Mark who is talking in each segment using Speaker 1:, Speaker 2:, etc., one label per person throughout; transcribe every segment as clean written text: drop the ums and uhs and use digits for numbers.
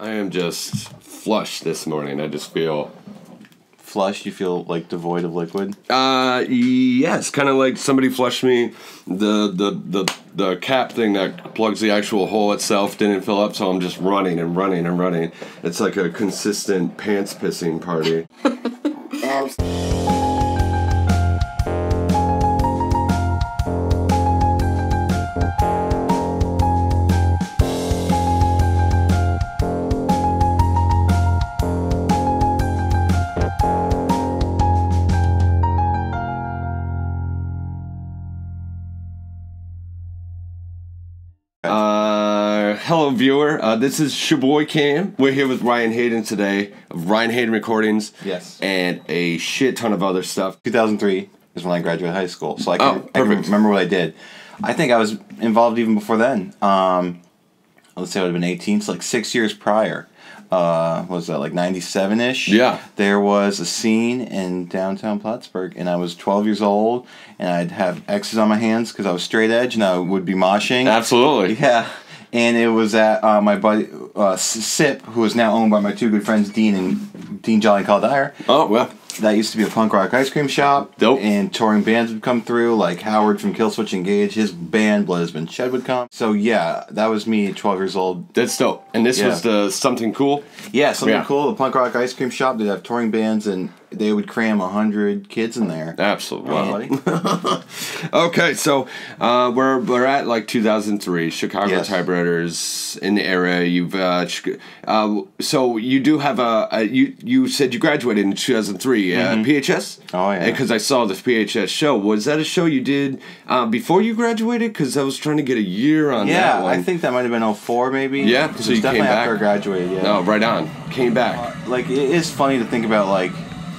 Speaker 1: I am just flushed this morning. I just feel...
Speaker 2: Flushed? You feel like devoid of liquid?
Speaker 1: Yes. Kind of like somebody flushed me. The cap thing that plugs the actual hole itself didn't fill up, so I'm just running and running and running. It's like a consistent pants pissing party. Hello, viewer. This is Shaboi Cam. We're here with Ryan Hayden today of Ryan Hayden Recordings.
Speaker 2: Yes. And
Speaker 1: a shit ton of other stuff.
Speaker 2: 2003 is when I graduated high school, so I can remember what I did. I think I was involved even before then. Let's say I would have been 18, so like 6 years prior. Was that like 97-ish?
Speaker 1: Yeah.
Speaker 2: There was a scene in downtown Plattsburgh, and I was 12 years old, and I'd have X's on my hands because I was straight edge, and I would be moshing.
Speaker 1: Absolutely.
Speaker 2: Yeah. And it was at my buddy Sip, who is now owned by my two good friends, Dean and Jolly and Carl Dyer.
Speaker 1: Oh, well.
Speaker 2: That used to be a punk rock ice cream shop.
Speaker 1: Dope.
Speaker 2: And touring bands would come through, like Howard from Killswitch Engage. His band, Blood Has Been Shed, would come. So, yeah, that was me at 12 years old.
Speaker 1: That's dope. And this was the Something Cool?
Speaker 2: Yeah, Something Cool, the punk rock ice cream shop. They'd have touring bands, and they would cram 100 kids in there.
Speaker 1: Absolutely. Okay, so we're at like 2003, Chicago typewriters in the area. You've so you do have you said you graduated in 2003 PHS.
Speaker 2: Oh yeah.
Speaker 1: Because I saw this PHS show. Was that a show you did before you graduated? Because I was trying to get a year on that one.
Speaker 2: Yeah, I think that might have been 04 maybe.
Speaker 1: Yeah, so you came back
Speaker 2: after I graduated. Yeah.
Speaker 1: No, right on. Came back.
Speaker 2: Like it is funny to think about like.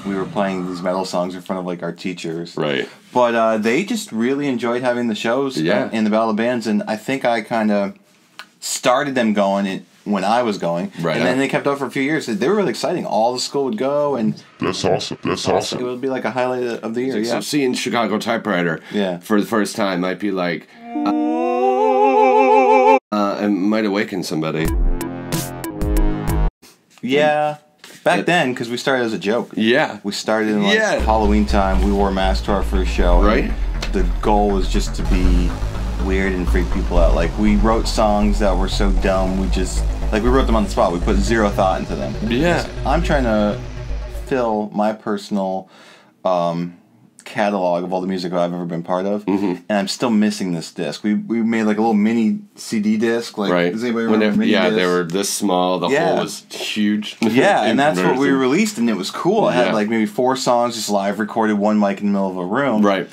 Speaker 2: We were playing these metal songs in front of like our teachers.
Speaker 1: Right.
Speaker 2: But they just really enjoyed having the shows and the Battle of Bands, and I think I kind of started them going when I was going.
Speaker 1: Right.
Speaker 2: And then they kept up for a few years. They were really exciting. All the school would go, and
Speaker 3: that's awesome. That's awesome.
Speaker 2: It would be like a highlight of the year.
Speaker 1: So seeing Chicago typewriter for the first time might be like it might awaken somebody.
Speaker 2: Yeah. Back then, because we started as a joke.
Speaker 1: Yeah.
Speaker 2: We started in like Halloween time. We wore masks to our first show.
Speaker 1: Right.
Speaker 2: The goal was just to be weird and freak people out. Like, we wrote songs that were so dumb, we wrote them on the spot. We put zero thought into them.
Speaker 1: Yeah.
Speaker 2: I'm trying to fill my personal catalog of all the music I've ever been part of, and I'm still missing this disc. We made like a little mini CD disc. Like, does anybody remember mini discs?
Speaker 1: They were this small. The hole was huge.
Speaker 2: Yeah, and that's what we released, and it was cool. It had like maybe 4 songs just live recorded, one mic in the middle of a room.
Speaker 1: Right.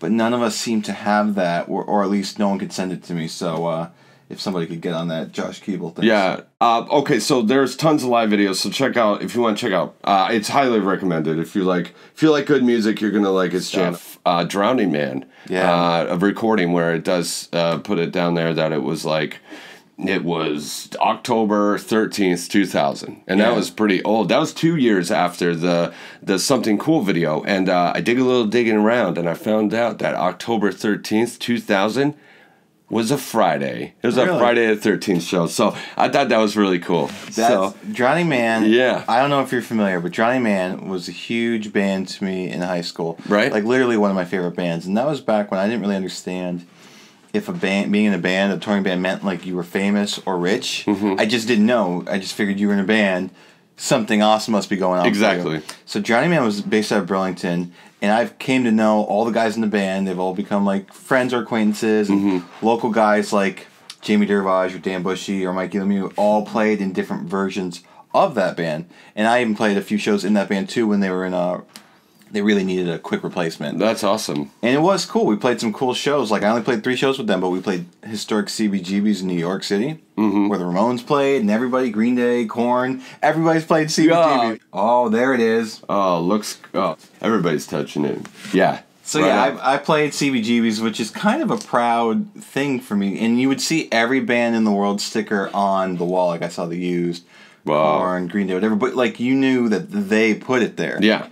Speaker 2: But none of us seemed to have that, or at least no one could send it to me. So if somebody could get on that Josh Keeble thing.
Speaker 1: Yeah. Okay, so there's tons of live videos, so check out, if you want to check out. It's highly recommended. If you like good music, you're going to like his jam. Drowning Man.
Speaker 2: Yeah.
Speaker 1: A recording where it does put it down there that it was like, it was October 13th, 2000. And that was pretty old. That was 2 years after the Something Cool video. And I did a little digging around, and I found out that October 13th, 2000 was a Friday. It was a Friday the 13th show. So I thought that was really cool.
Speaker 2: Drowning Man,
Speaker 1: yeah.
Speaker 2: I don't know if you're familiar, but Drowning Man was a huge band to me in high school.
Speaker 1: Right.
Speaker 2: Like literally one of my favorite bands. And that was back when I didn't really understand if being in a band, a touring band, meant like you were famous or rich. I just didn't know. I just figured you were in a band. Something awesome must be going on.
Speaker 1: Exactly.
Speaker 2: So Drowning Man was based out of Burlington. And I've came to know all the guys in the band. They've all become like friends or acquaintances. And local guys like Jamie Dervage or Dan Bushy or Mikey Lemieux all played in different versions of that band. And I even played a few shows in that band too when they were in they really needed a quick replacement.
Speaker 1: That's awesome.
Speaker 2: And it was cool. We played some cool shows. Like I only played 3 shows with them, but we played historic CBGBs in New York City, where the Ramones played, and everybody, Green Day, Korn, everybody's played CBGB. Oh, there it is.
Speaker 1: Oh, everybody's touching it. Yeah.
Speaker 2: So I played CBGBs, which is kind of a proud thing for me. And you would see every band in the world sticker on the wall. Like I saw The Used, Korn, Green Day, whatever. But like you knew that they put it there.
Speaker 1: Yeah.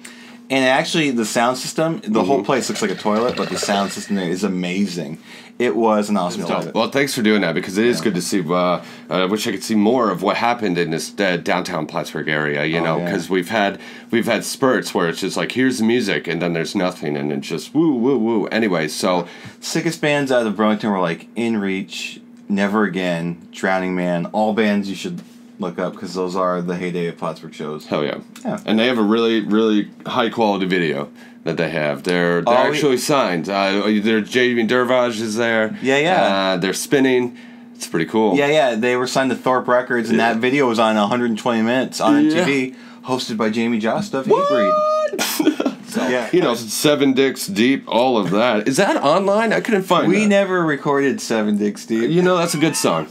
Speaker 2: And actually, the sound system, the whole place looks like a toilet, but the sound system there is amazing. It was an awesome time.
Speaker 1: Well, thanks for doing that, because it is good to see. I wish I could see more of what happened in this downtown Plattsburgh area, you know, because we've had spurts where it's just like, here's the music, and then there's nothing, and it's just woo, woo, woo. Anyway, so...
Speaker 2: Sickest bands out of Burlington were like In Reach, Never Again, Drowning Man, all bands you should look up, because those are the heyday of Plattsburgh shows.
Speaker 1: Hell yeah. And they have a really, really high-quality video that they have. They're actually signed. Their Jamie Dervage is there.
Speaker 2: Yeah.
Speaker 1: They're spinning. It's pretty cool.
Speaker 2: Yeah. They were signed to Thorpe Records, and that video was on 120 Minutes on MTV, hosted by Jamie Jost of Hatebreed.
Speaker 1: So, you know, 7 Dicks Deep, all of that. Is that online? I couldn't find
Speaker 2: We never recorded 7 Dicks Deep.
Speaker 1: You know, that's a good song.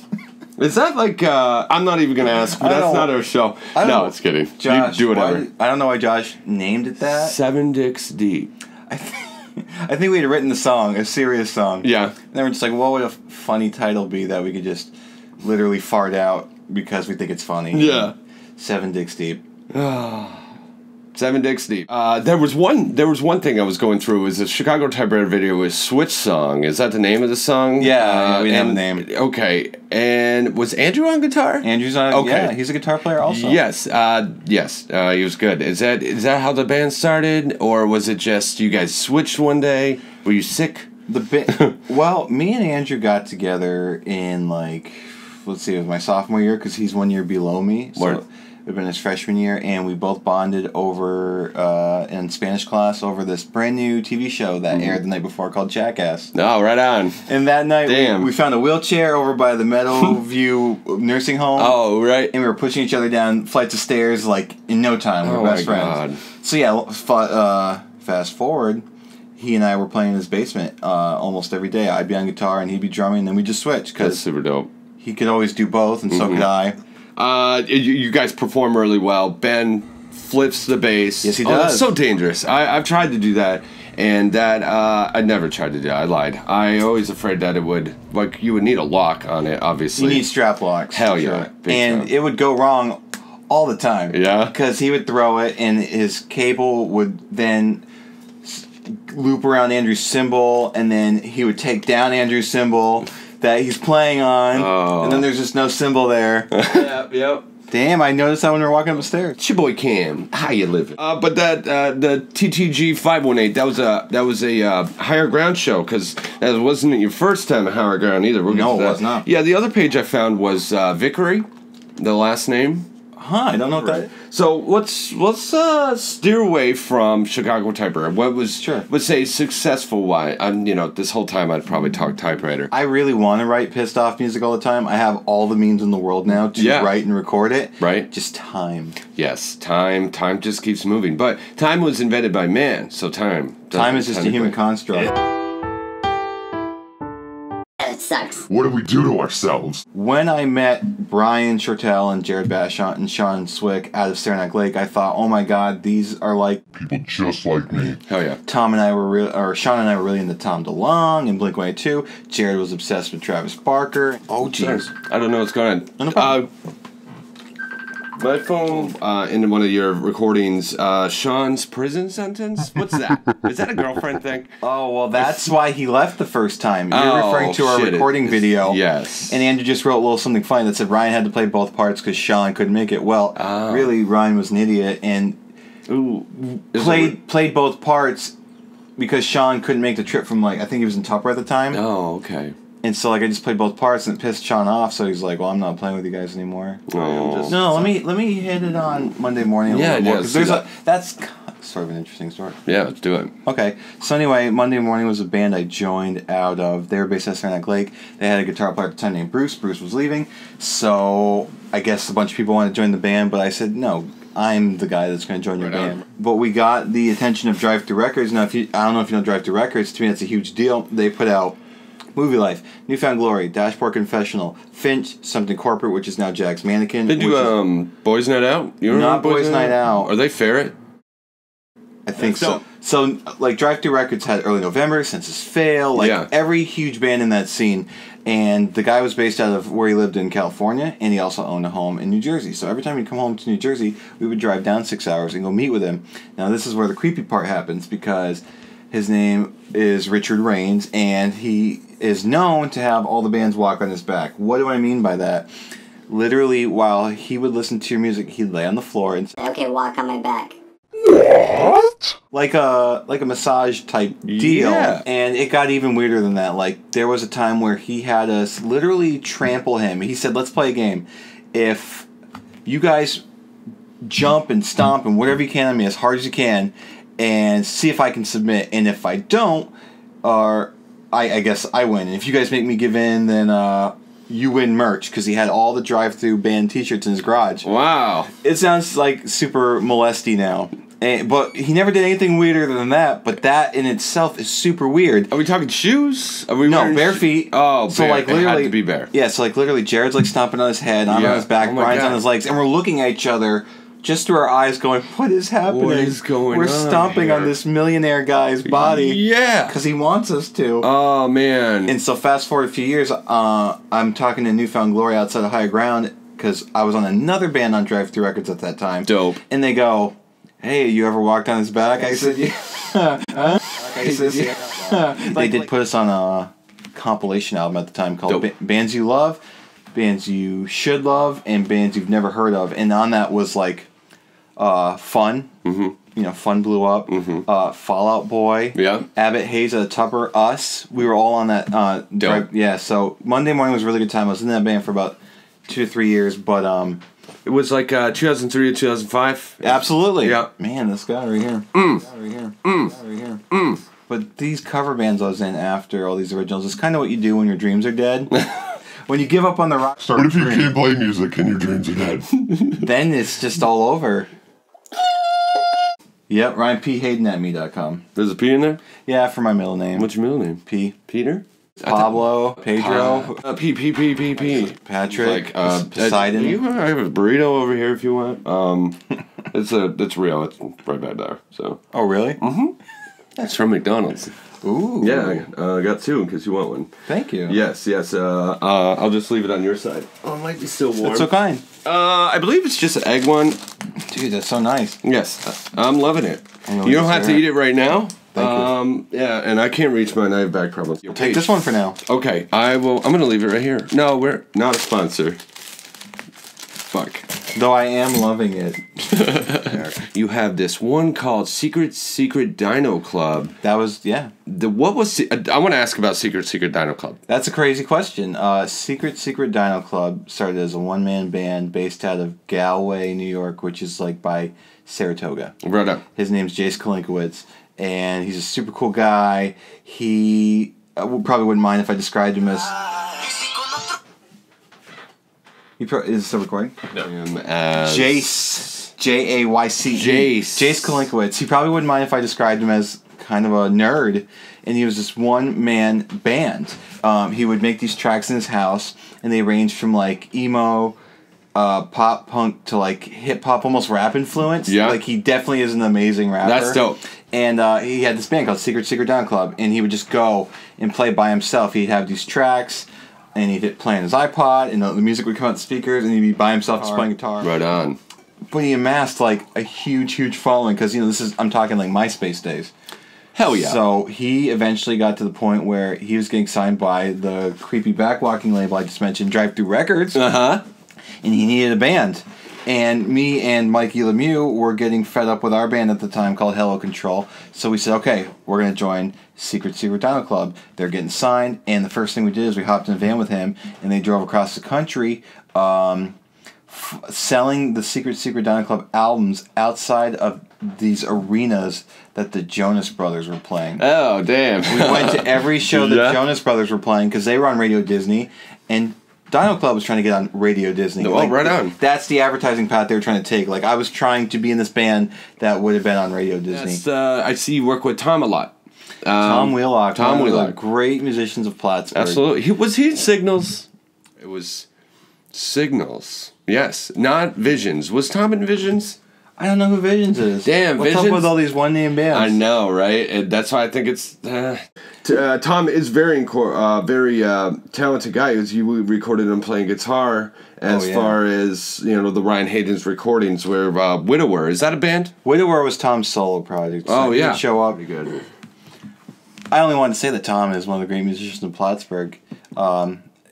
Speaker 1: Is that like, I'm not even going to ask, but that's not our show. No, it's kidding.
Speaker 2: Josh,
Speaker 1: you do whatever.
Speaker 2: I don't know why Josh named it that.
Speaker 1: 7 Dicks Deep.
Speaker 2: I think we had written the song, a serious song.
Speaker 1: Yeah.
Speaker 2: And then we're just like, what would a funny title be that we could just literally fart out because we think it's funny?
Speaker 1: Yeah.
Speaker 2: 7 Dicks Deep.
Speaker 1: 7 Dicks Deep. There was one thing I was going through. Was the Chicago Typewriter video was Switch Song. Is that the name of the song?
Speaker 2: Yeah, we didn't have the name.
Speaker 1: Okay. And was Andrew on guitar?
Speaker 2: Andrew's on. Okay. Yeah, he's a guitar player also.
Speaker 1: Yes. He was good. Is that how the band started, or was it just you guys switched one day? Were you sick?
Speaker 2: Well, me and Andrew got together in it was my sophomore year, because he's 1 year below me. So it had been his freshman year, and we both bonded over in Spanish class over this brand new TV show that aired the night before called Jackass.
Speaker 1: Oh, right on.
Speaker 2: And that night we found a wheelchair over by the Meadowview nursing home.
Speaker 1: Oh, right.
Speaker 2: And we were pushing each other down flights of stairs in no time. We were best friends. God. So yeah, fast forward. He and I were playing in his basement almost every day. I'd be on guitar and he'd be drumming, and then we'd just switch.
Speaker 1: That's super dope.
Speaker 2: He could always do both, and so could I.
Speaker 1: You guys perform really well. Ben flips the bass.
Speaker 2: Yes, he does.
Speaker 1: It's so dangerous. I've tried to do that, and that I never tried to do. I lied. I always afraid that it would you would need a lock on it. Obviously,
Speaker 2: you need strap locks.
Speaker 1: Hell yeah,
Speaker 2: and it would go wrong all the time.
Speaker 1: Yeah,
Speaker 2: because he would throw it, and his cable would then loop around Andrew's cymbal, and then he would take down Andrew's cymbal that he's playing on, and then there's just no cymbal there.
Speaker 1: Yep.
Speaker 2: Damn, I noticed that when we were walking up the stairs.
Speaker 1: Shaboi Cam, how you living? But that the TTG 518, that was a Higher Ground show, because that wasn't your first time at Higher Ground either.
Speaker 2: No, it was not.
Speaker 1: Yeah, the other page I found was Vickery, the last name.
Speaker 2: I don't know what that is.
Speaker 1: So let's steer away from Chicago Typewriter. What was let's say successful? Why? This whole time I'd probably talk typewriter.
Speaker 2: I really want to write pissed off music all the time. I have all the means in the world now to write and record it.
Speaker 1: Right.
Speaker 2: Just time.
Speaker 1: Yes, time just keeps moving. But time was invented by man, so time
Speaker 2: is just a human construct.
Speaker 3: Sucks.
Speaker 4: What did we do to ourselves?
Speaker 2: When I met Brian Shortell and Jared Bashant and Sean Swick out of Saranac Lake, I thought, oh my god, these are like
Speaker 4: people just like me.
Speaker 1: Hell yeah.
Speaker 2: Sean and I were really into Tom DeLonge and Blink-182. Jared was obsessed with Travis Barker. Oh jeez.
Speaker 1: I don't know what's going on.
Speaker 2: No problem.
Speaker 1: My phone, in one of your recordings, Sean's prison sentence? What's that? Is that a girlfriend thing?
Speaker 2: Oh, well, that's why he left the first time. You're referring to our recording video.
Speaker 1: Yes.
Speaker 2: And Andrew just wrote a little something funny that said Ryan had to play both parts because Sean couldn't make it. Well, really, Ryan was an idiot and played both parts because Sean couldn't make the trip from, I think he was in Tupper at the time.
Speaker 1: Oh, okay.
Speaker 2: And so, I just played both parts, and it pissed Sean off. So he's like, "Well, I'm not playing with you guys anymore."
Speaker 1: Oh.
Speaker 2: Let me hit it on Monday morning. Because that's sort of an interesting story.
Speaker 1: Yeah, let's do it.
Speaker 2: Okay, so anyway, Monday Morning was a band I joined out of. They were based at Saranac Lake. They had a guitar player at the time named Bruce. Bruce was leaving, so I guess a bunch of people wanted to join the band, but I said no. I'm the guy that's going to join your band. But we got the attention of Drive Thru Records. Now, I don't know if you know Drive Thru Records. To me, that's a huge deal. They put out Movie Life, Newfound Glory, Dashboard Confessional, Finch, Something Corporate, which is now Jack's Mannequin.
Speaker 1: They do Boys Night Out? You
Speaker 2: not Boys Night Out.
Speaker 1: Are they Ferret?
Speaker 2: I think so. So, Drive Thru Records had Early November, Census Fail, every huge band in that scene. And the guy was based out of where he lived in California, and he also owned a home in New Jersey. So every time he'd come home to New Jersey, we would drive down 6 hours and go meet with him. Now this is where the creepy part happens, because his name is Richard Rains, and he is known to have all the bands walk on his back. What do I mean by that? Literally, while he would listen to your music, he'd lay on the floor and say,
Speaker 3: "Okay, walk on my back."
Speaker 4: What?
Speaker 2: like a massage type deal.
Speaker 1: Yeah.
Speaker 2: And it got even weirder than that. Like, there was a time where he had us literally trample him. He said, "Let's play a game. If you guys jump and stomp and whatever you can on me as hard as you can, and see if I can submit. And if I don't, or I guess I win. And if you guys make me give in, then you win merch," because he had all the drive-through band T-shirts in his garage.
Speaker 1: Wow.
Speaker 2: It sounds like super molesty now. But he never did anything weirder than that. But that in itself is super weird.
Speaker 1: Are we talking shoes? Are we
Speaker 2: No,
Speaker 1: wearing
Speaker 2: bare feet.
Speaker 1: Oh,
Speaker 2: so
Speaker 1: bare.
Speaker 2: like
Speaker 1: It
Speaker 2: literally,
Speaker 1: had to be bare.
Speaker 2: Yeah, so like literally, Jared's like stomping on his head, I'm
Speaker 1: Yeah.
Speaker 2: on his back,
Speaker 1: Oh my
Speaker 2: Brian's
Speaker 1: God.
Speaker 2: on his legs, and we're looking at each other just through our eyes, going, "What is happening?
Speaker 1: What is going
Speaker 2: We're
Speaker 1: on
Speaker 2: stomping on
Speaker 1: here?"
Speaker 2: this millionaire guy's body,
Speaker 1: Yeah.
Speaker 2: because he wants us to."
Speaker 1: Oh, man.
Speaker 2: And so fast forward a few years, I'm talking to Newfound Glory outside of Higher Ground, because I was on another band on Drive Thru Records at that time.
Speaker 1: Dope.
Speaker 2: And they go, "Hey, you ever walked on his back?" I said, "Yeah." I said, "Yeah." They did put us on a compilation album at the time called
Speaker 1: Dope.
Speaker 2: Bands You Love, Bands You Should Love, and Bands You've Never Heard Of. And on that was like Fun. Mm-hmm. You know, Fun blew up. Mm-hmm. Fall Out Boy.
Speaker 1: Yeah.
Speaker 2: Abbott Hayes at the Tupper. Us. We were all on that.
Speaker 1: Dope.
Speaker 2: Yeah, so Monday Morning was a really good time. I was in that band for about 2 to 3 years, but
Speaker 1: It was like 2003 to 2005.
Speaker 2: absolutely.
Speaker 1: Yeah.
Speaker 2: Man, this guy right here. This guy right here. This guy right here. But these cover bands I was in after all these originals is kind of what you do when your dreams are dead. When you give up on the rock star
Speaker 4: What if you
Speaker 2: dream,
Speaker 4: can't play music and your dreams are dead?
Speaker 2: then it's just all over. Yep, RyanPHayden@me.com.
Speaker 1: There's a P in there?
Speaker 2: Yeah, for my middle name.
Speaker 1: What's your middle name?
Speaker 2: P.
Speaker 1: Peter?
Speaker 2: Pablo, Pedro,
Speaker 1: P.
Speaker 2: Patrick,
Speaker 1: Like,
Speaker 2: Poseidon.
Speaker 1: I have a burrito over here if you want. It's real. It's right back there. So
Speaker 2: Oh, really?
Speaker 1: it's from McDonald's.
Speaker 2: Ooh.
Speaker 1: Yeah, I got two in case you want one.
Speaker 2: Thank you.
Speaker 1: Yes. I'll just leave it on your side. Oh, it might be still warm.
Speaker 2: That's so kind.
Speaker 1: I believe it's just an egg one.
Speaker 2: Dude, that's so nice.
Speaker 1: Yes, I'm loving it.
Speaker 2: I know
Speaker 1: You don't
Speaker 2: it's
Speaker 1: have to
Speaker 2: there.
Speaker 1: eat it right now.
Speaker 2: Thank
Speaker 1: you. Yeah, and I can't reach my knife back problem.
Speaker 2: Take this one for now.
Speaker 1: Okay, I'm gonna leave it right here. No, we're not a sponsor. Fuck.
Speaker 2: Though I am loving it.
Speaker 1: You have this one called Secret Dino Club.
Speaker 2: That was, yeah.
Speaker 1: What was? I want to ask about Secret Dino Club.
Speaker 2: That's a crazy question. Secret Dino Club started as a one-man band based out of Galway, New York, which is like by Saratoga.
Speaker 1: Right up.
Speaker 2: His name's Jace Kalinkowitz, and he's a super cool guy. He probably wouldn't mind if I described him as... Is this still recording? Jace. Jayce. Jace Kalinkowitz. He probably wouldn't mind if I described him as kind of a nerd. And he was this one-man band. He would make these tracks in his house, and they ranged from like emo, pop punk to like hip hop, almost rap influence.
Speaker 1: Yeah.
Speaker 2: Like he definitely is an amazing rapper.
Speaker 1: That's dope.
Speaker 2: And he had this band called Secret Dino Club, and he would just go and play by himself. He'd have these tracks, and he'd play on his iPod, and the music would come out the speakers, and he'd be by himself just playing guitar.
Speaker 1: Right on.
Speaker 2: But he amassed like a huge following, because I'm talking like MySpace days.
Speaker 1: Hell yeah.
Speaker 2: So he eventually got to the point where he was getting signed by the creepy backwalking label I just mentioned, Drive Thru Records.
Speaker 1: Uh-huh.
Speaker 2: And he needed a band. And me and Mikey Lemieux were getting fed up with our band at the time called Hello Control. So we said, okay, we're going to join Secret Dino Club. They're getting signed. And the first thing we did is we hopped in a van with him, and they drove across the country selling the Secret Dino Club albums outside of these arenas that the Jonas Brothers were playing.
Speaker 1: Oh, damn.
Speaker 2: We went to every show that
Speaker 1: Yeah.
Speaker 2: Jonas Brothers were playing, because they were on Radio Disney, and Dino Club was trying to get on Radio Disney.
Speaker 1: Oh, right on.
Speaker 2: That's the advertising path they were trying to take. Like, I was trying to be in this band that would have been on Radio Disney.
Speaker 1: I see you work with Tom a lot.
Speaker 2: Tom Wheelock.
Speaker 1: Tom
Speaker 2: one of the
Speaker 1: Wheelock.
Speaker 2: great musicians of Plattsburgh.
Speaker 1: Absolutely. Was he in Signals? It was Signals. Yes. Not Visions. Was Tom in Visions?
Speaker 2: I don't know who Visions is.
Speaker 1: Damn,
Speaker 2: What's
Speaker 1: Visions?
Speaker 2: up with all these one-name bands?
Speaker 1: I know, right? And that's why I think it's... Tom is very talented guy. You recorded him playing guitar as far as, the Ryan Hayden's recordings where Widower. Is that a band?
Speaker 2: Widower was Tom's solo project. So
Speaker 1: yeah.
Speaker 2: He'd show up.
Speaker 1: Pretty good.
Speaker 2: I only wanted to say that Tom is one of the great musicians in Plattsburgh.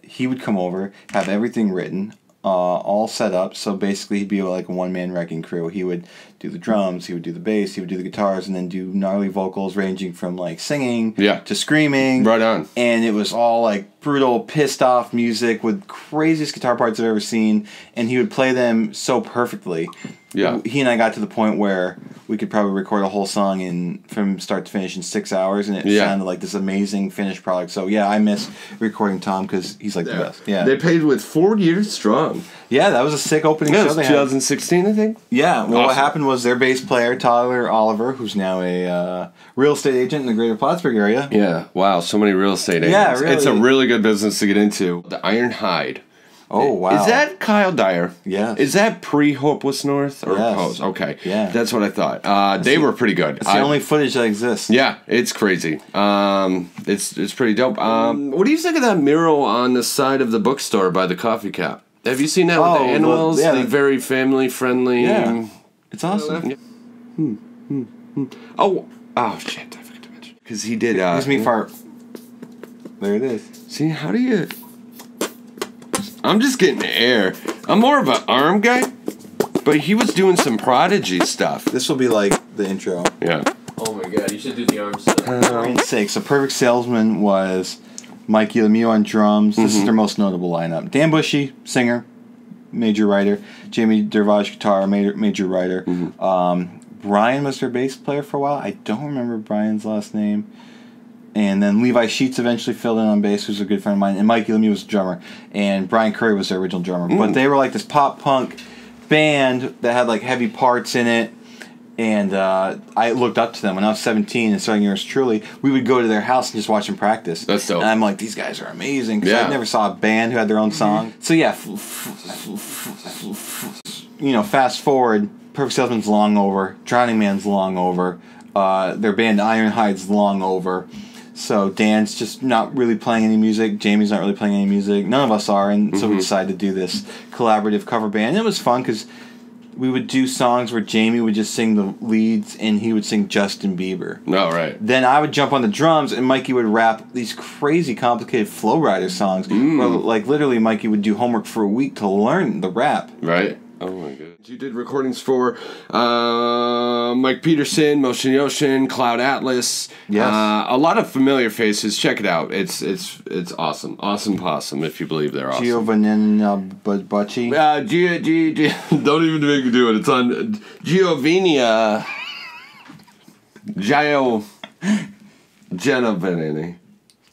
Speaker 2: He would come over, have everything written, all set up. So basically, he'd be like a one-man wrecking crew. He would do the drums, he would do the bass, he would do the guitars, and then do gnarly vocals ranging from like singing to screaming.
Speaker 1: Right on.
Speaker 2: And it was all like brutal, pissed off music with craziest guitar parts I've ever seen. And he would play them so perfectly.
Speaker 1: Yeah.
Speaker 2: He and I got to the point where we could probably record a whole song from start to finish in 6 hours, and it sounded like this amazing finished product. So yeah, I miss recording Tom because he's like the best. Yeah,
Speaker 1: they played with 4 years strong.
Speaker 2: Yeah, that was a sick opening show.
Speaker 1: It was 2016, I think.
Speaker 2: Yeah, well, what happened was their bass player Tyler Oliver, who's now a real estate agent in the greater Plattsburgh area.
Speaker 1: Yeah, wow, so many real estate agents.
Speaker 2: Yeah, really.
Speaker 1: It's a really good business to get into. The Iron Hide.
Speaker 2: Oh, wow.
Speaker 1: Is that Kyle Dyer?
Speaker 2: Yeah.
Speaker 1: Is that pre-Hopeless North or post? Okay. Yeah. That's what I thought. They were pretty good.
Speaker 2: It's the only footage that exists.
Speaker 1: Yeah, it's crazy. It's pretty dope. What do you think of that mural on the side of the bookstore by the coffee cap? Have you seen that with the animals? The very family-friendly...
Speaker 2: Yeah. It's awesome.
Speaker 1: Oh, shit. I forgot to mention. Because he did...
Speaker 2: Here's me fart. There it is.
Speaker 1: See, how do you... I'm just getting air. I'm more of an arm guy, but he was doing some Prodigy stuff.
Speaker 2: This will be like the intro.
Speaker 1: Yeah.
Speaker 3: Oh my god, you should do the arm stuff.
Speaker 2: For Ryan's sake. So Perfect Salesman was Mikey Lemieux on drums. This is their most notable lineup. Dan Bushy, singer, major writer. Jamie Dervage, guitar, major writer. Brian was their bass player for a while. I don't remember Brian's last name. And then Levi Sheets eventually filled in on bass, who's a good friend of mine. And Mikey Lemieux was the drummer. And Brian Curry was their original drummer. But they were like this pop-punk band that had like heavy parts in it. And I looked up to them when I was 17 and starting yours truly. We would go to their house and just watch them practice.
Speaker 1: That's dope.
Speaker 2: And I'm like, these guys are amazing. Because I never saw a band who had their own song. So yeah, fast forward. Perfect Salesman's long over. Drowning Man's long over. Their band Ironhide's long over. So Dan's just not really playing any music. Jamie's not really playing any music. None of us are. And so we decided to do this collaborative cover band. And it was fun because we would do songs where Jamie would just sing the leads and he would sing Justin Bieber.
Speaker 1: Oh, right.
Speaker 2: Then I would jump on the drums and Mikey would rap these crazy complicated Flow Rider songs. Where like literally Mikey would do homework for a week to learn the rap.
Speaker 1: Right. Oh my god. You did recordings for Mike Peterson, Motion Ocean, Cloud Atlas.
Speaker 2: Yes.
Speaker 1: A lot of familiar faces. Check it out. It's awesome. Awesome possum, if you believe they're awesome.
Speaker 2: Giovanni
Speaker 1: don't even make me do it. It's on Giovanni Giovanni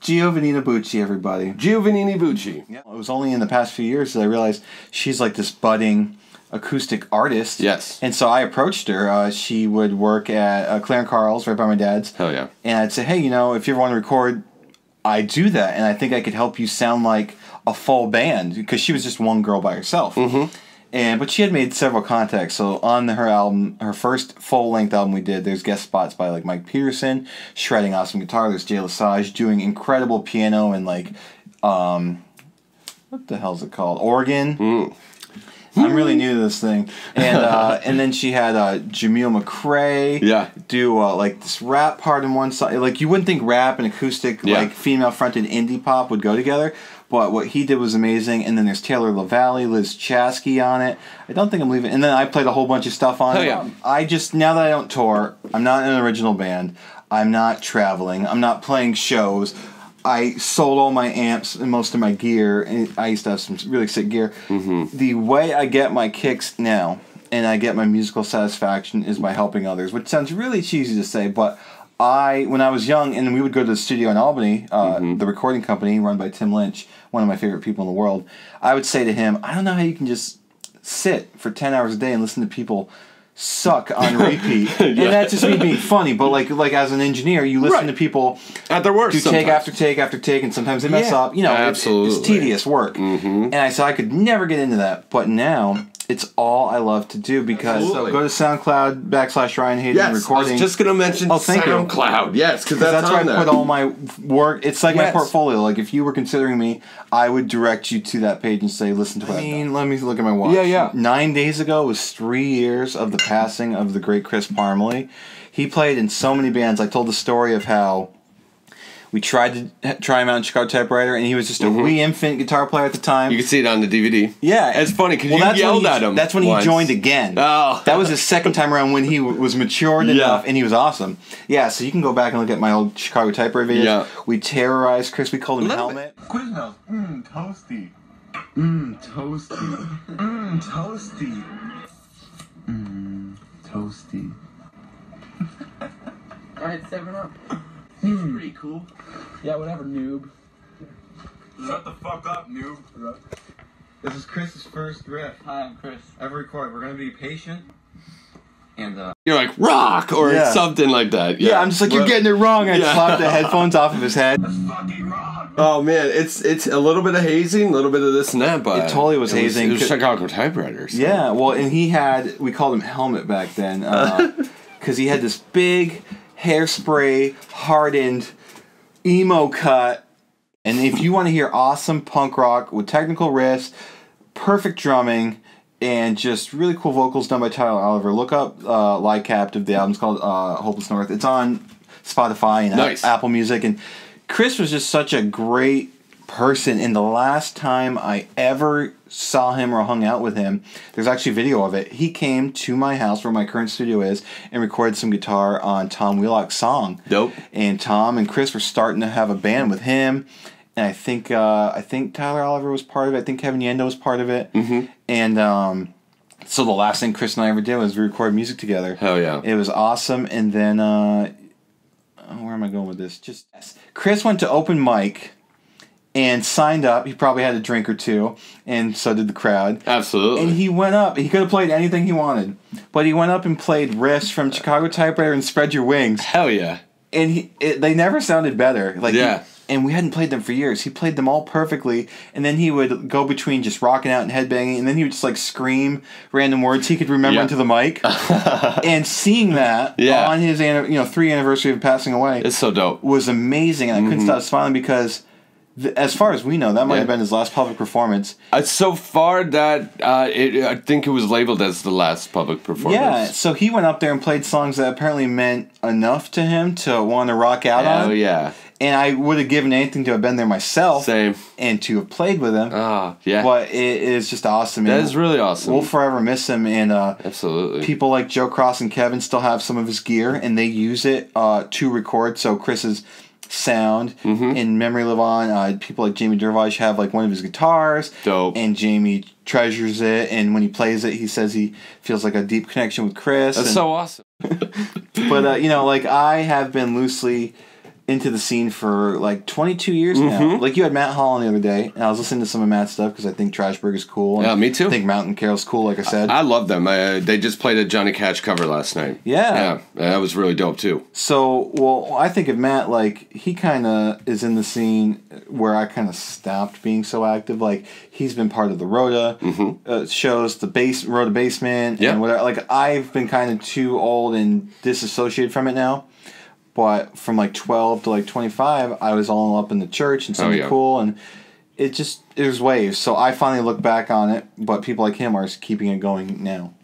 Speaker 2: Bucci, everybody.
Speaker 1: Giovanni Bucci.
Speaker 2: Yeah. It was only in the past few years that I realized she's like this budding acoustic artist.
Speaker 1: Yes.
Speaker 2: And so I approached her. She would work at Claire & Carl's right by my dad's.
Speaker 1: Hell yeah.
Speaker 2: And I'd say, hey, if you ever want to record, I do that. And I think I could help you sound like a full band. Because she was just one girl by herself. But she had made several contacts. So on her album, her first full-length album we did, there's guest spots by like Mike Peterson, shredding awesome guitar. There's Jay Lesage doing incredible piano and like, what the hell's it called? Organ. I'm really new to this thing. And then she had Jamil McRae do like this rap part in one song. Like you wouldn't think rap and acoustic like female-fronted indie pop would go together. But what he did was amazing. And then there's Taylor LaValle, Liz Chasky on it. I don't think I'm leaving. And then I played a whole bunch of stuff on it.
Speaker 1: Yeah.
Speaker 2: I just, now that I don't tour, I'm not in an original band. I'm not traveling. I'm not playing shows. I sold all my amps and most of my gear. And I used to have some really sick gear. The way I get my kicks now and I get my musical satisfaction is by helping others, which sounds really cheesy to say, but when I was young, and we would go to the studio in Albany, the recording company run by Tim Lynch, one of my favorite people in the world, I would say to him, I don't know how you can just sit for 10 hours a day and listen to people suck on repeat. And that's just me being funny, but like as an engineer, you listen to people
Speaker 1: at their worst,
Speaker 2: do take after take after take, and sometimes they mess up.
Speaker 1: Absolutely.
Speaker 2: It's tedious work. And I said I could never get into that, but now it's all I love to do because
Speaker 1: Absolutely.
Speaker 2: so go to SoundCloud /Ryan Hayden
Speaker 1: Yes,
Speaker 2: Recordings.
Speaker 1: I was just going to mention
Speaker 2: thank you.
Speaker 1: SoundCloud. Yes, because that's
Speaker 2: where
Speaker 1: on
Speaker 2: I
Speaker 1: there.
Speaker 2: put all my work. It's like my
Speaker 1: Yes.
Speaker 2: portfolio. Like if you were considering me, I would direct you to that page and say, listen to what I've done. Let me look at my watch.
Speaker 1: Yeah.
Speaker 2: 9 days ago was 3 years of the passing of the great Chris Parmalee. He played in so many bands. I told the story of how we tried to try him out in Chicago Typewriter, and he was just a wee infant guitar player at the time.
Speaker 1: You can see it on the DVD.
Speaker 2: Yeah.
Speaker 1: It's funny because
Speaker 2: that's
Speaker 1: you
Speaker 2: when
Speaker 1: yelled at him.
Speaker 2: That's when
Speaker 1: once.
Speaker 2: he joined again.
Speaker 1: Oh.
Speaker 2: That was his second time around when he was matured enough, and he was awesome. Yeah, so you can go back and look at my old Chicago Typewriter videos.
Speaker 1: Yeah.
Speaker 2: We terrorized Chris. We called him Helmet.
Speaker 5: Quiznos. Toasty. Toasty. Toasty. Toasty.
Speaker 3: Alright, 7-Up. Pretty cool.
Speaker 5: Yeah, whatever, noob.
Speaker 6: Shut the fuck up, noob.
Speaker 2: This is Chris's first riff
Speaker 3: Hi, I'm Chris.
Speaker 2: ever recorded. We're going to be patient. And,
Speaker 1: You're like, rock, or
Speaker 2: Yeah.
Speaker 1: something like that.
Speaker 2: yeah, I'm just like, you're getting it wrong. I
Speaker 1: Yeah.
Speaker 2: slapped the headphones off of his head.
Speaker 6: Fucking wrong.
Speaker 1: Oh, man, it's a little bit of hazing, a little bit of this and that, but...
Speaker 2: It totally was hazing.
Speaker 1: It was Chicago Typewriters.
Speaker 2: Yeah, well, and he had, we called him Helmet back then, because he had this big hairspray, hardened, emo cut. And if you want to hear awesome punk rock with technical riffs, perfect drumming, and just really cool vocals done by Tyler Oliver, look up Lie Captive. The album's called Hopeless North. It's on Spotify and
Speaker 1: Nice.
Speaker 2: Apple Music. And Chris was just such a great person. And the last time I ever saw him or hung out with him, there's actually a video of it. He came to my house where my current studio is and recorded some guitar on Tom Wheelock's song.
Speaker 1: Dope.
Speaker 2: And Tom and Chris were starting to have a band with him. And I think Tyler Oliver was part of it. I think Kevin Yendo was part of it. Mm-hmm. And so the last thing Chris and I ever did was we recorded music together.
Speaker 1: Hell yeah.
Speaker 2: It was awesome. And then where am I going with this? Just Chris went to open mic and signed up. He probably had a drink or two, and so did the crowd.
Speaker 1: Absolutely.
Speaker 2: And he went up. He could have played anything he wanted, but he went up and played riffs from Chicago Typewriter and Spread Your Wings.
Speaker 1: Hell yeah.
Speaker 2: And they never sounded better. Like
Speaker 1: Yeah.
Speaker 2: and we hadn't played them for years. He played them all perfectly, and then he would go between just rocking out and headbanging, and then he would just like scream random words he could remember
Speaker 1: Yeah.
Speaker 2: into the mic. And seeing that
Speaker 1: Yeah.
Speaker 2: on his 3rd anniversary of passing away
Speaker 1: It's so dope.
Speaker 2: was amazing, and I couldn't stop smiling because, as far as we know, that might have been his last public performance.
Speaker 1: So far that I think it was labeled as the last public performance.
Speaker 2: Yeah, so he went up there and played songs that apparently meant enough to him to want to rock out
Speaker 1: Hell
Speaker 2: on.
Speaker 1: yeah.
Speaker 2: And I would have given anything to have been there myself.
Speaker 1: Same.
Speaker 2: And to have played with him.
Speaker 1: Yeah.
Speaker 2: But it is just awesome.
Speaker 1: That
Speaker 2: and
Speaker 1: is really awesome.
Speaker 2: We'll forever miss him. And
Speaker 1: Absolutely.
Speaker 2: people like Joe Cross and Kevin still have some of his gear, and they use it to record. So Chris's sound in Memory Live On. People like Jamie Dervage have like one of his guitars.
Speaker 1: Dope.
Speaker 2: And Jamie treasures it. And when he plays it, he says he feels like a deep connection with Chris.
Speaker 1: That's so awesome.
Speaker 2: But, like I have been loosely into the scene for like 22 years now. Like you had Matt Hall on the other day, and I was listening to some of Matt's stuff because I think Trashburg is cool. And
Speaker 1: Yeah, me too.
Speaker 2: I think Mountain Carol's cool, like I said.
Speaker 1: I love them. They just played a Johnny Cash cover last night.
Speaker 2: Yeah.
Speaker 1: Yeah, that was really dope too.
Speaker 2: So, well, I think of Matt, like, he kind of is in the scene where I kind of stopped being so active. Like, he's been part of the Rhoda shows, the Rhoda Basement,
Speaker 1: Yeah.
Speaker 2: and whatever. Like, I've been kind of too old and disassociated from it now. But from, like, 12 to, like, 25, I was all up in the church and something cool, and it was waves. So I finally look back on it, but people like him are keeping it going now.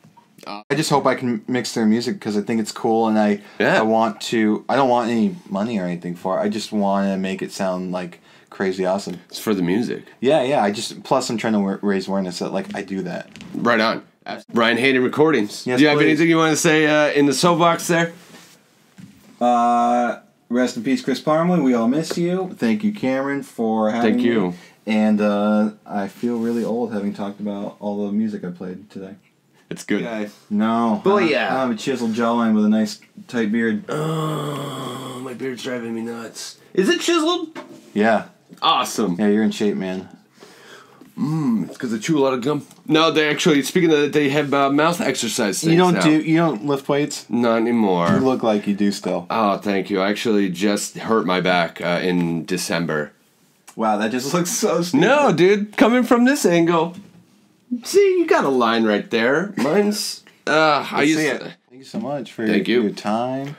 Speaker 2: I just hope I can mix their music because I think it's cool, and I want to. I don't want any money or anything for it. I just want to make it sound like crazy awesome.
Speaker 1: It's for the music.
Speaker 2: Yeah. Plus, I'm trying to raise awareness that like I do that.
Speaker 1: Right on. Ryan Hayden Recordings.
Speaker 2: Yes,
Speaker 1: Do you have
Speaker 2: please.
Speaker 1: anything you want to say in the soapbox there?
Speaker 2: Rest in peace, Chris Parmalee. We all miss you. Thank you, Cameron, for having
Speaker 1: Thank you.
Speaker 2: me. And I feel really old having talked about all the music I played today.
Speaker 1: It's good.
Speaker 2: No.
Speaker 1: Booyah.
Speaker 2: I have a chiseled jawline with a nice tight beard.
Speaker 1: Oh, my beard's driving me nuts. Is it chiseled?
Speaker 2: Yeah.
Speaker 1: Awesome.
Speaker 2: Yeah, you're in shape, man.
Speaker 1: It's because I chew a lot of gum. No, they actually, speaking of that, they have mouth exercise things
Speaker 2: You
Speaker 1: now.
Speaker 2: don't lift weights?
Speaker 1: Not anymore.
Speaker 2: You look like you do still.
Speaker 1: Oh, thank you. I actually just hurt my back in December.
Speaker 2: Wow, that just looks so stupid.
Speaker 1: No, dude. Coming from this angle. See, you got a line right there. Mine's. I used
Speaker 2: see
Speaker 1: to.
Speaker 2: it. Thank you so much for
Speaker 1: Thank you.
Speaker 2: your time,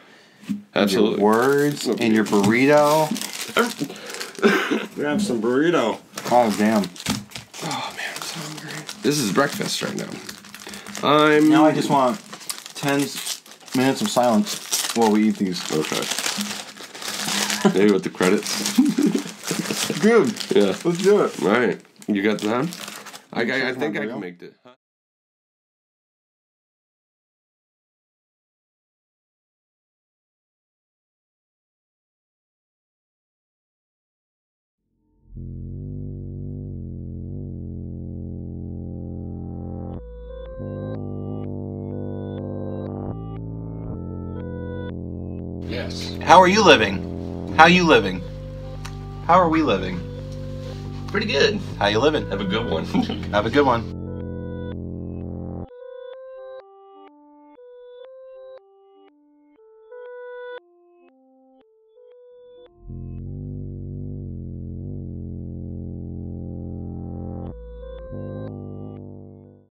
Speaker 1: Absolutely.
Speaker 2: your words, and your burrito.
Speaker 1: Grab some burrito.
Speaker 2: Oh damn!
Speaker 1: Oh man, I'm so hungry. This is breakfast right now.
Speaker 2: Now I just want 10 minutes of silence while we eat these.
Speaker 1: Okay. Maybe with the credits.
Speaker 2: Good.
Speaker 1: Yeah.
Speaker 2: Let's do it.
Speaker 1: All right. You got that? I think I can make it. Yes.
Speaker 2: How are you living? How you living? How are we living?
Speaker 1: Pretty good.
Speaker 2: How you living?
Speaker 1: Have a good one.
Speaker 2: Have a good one.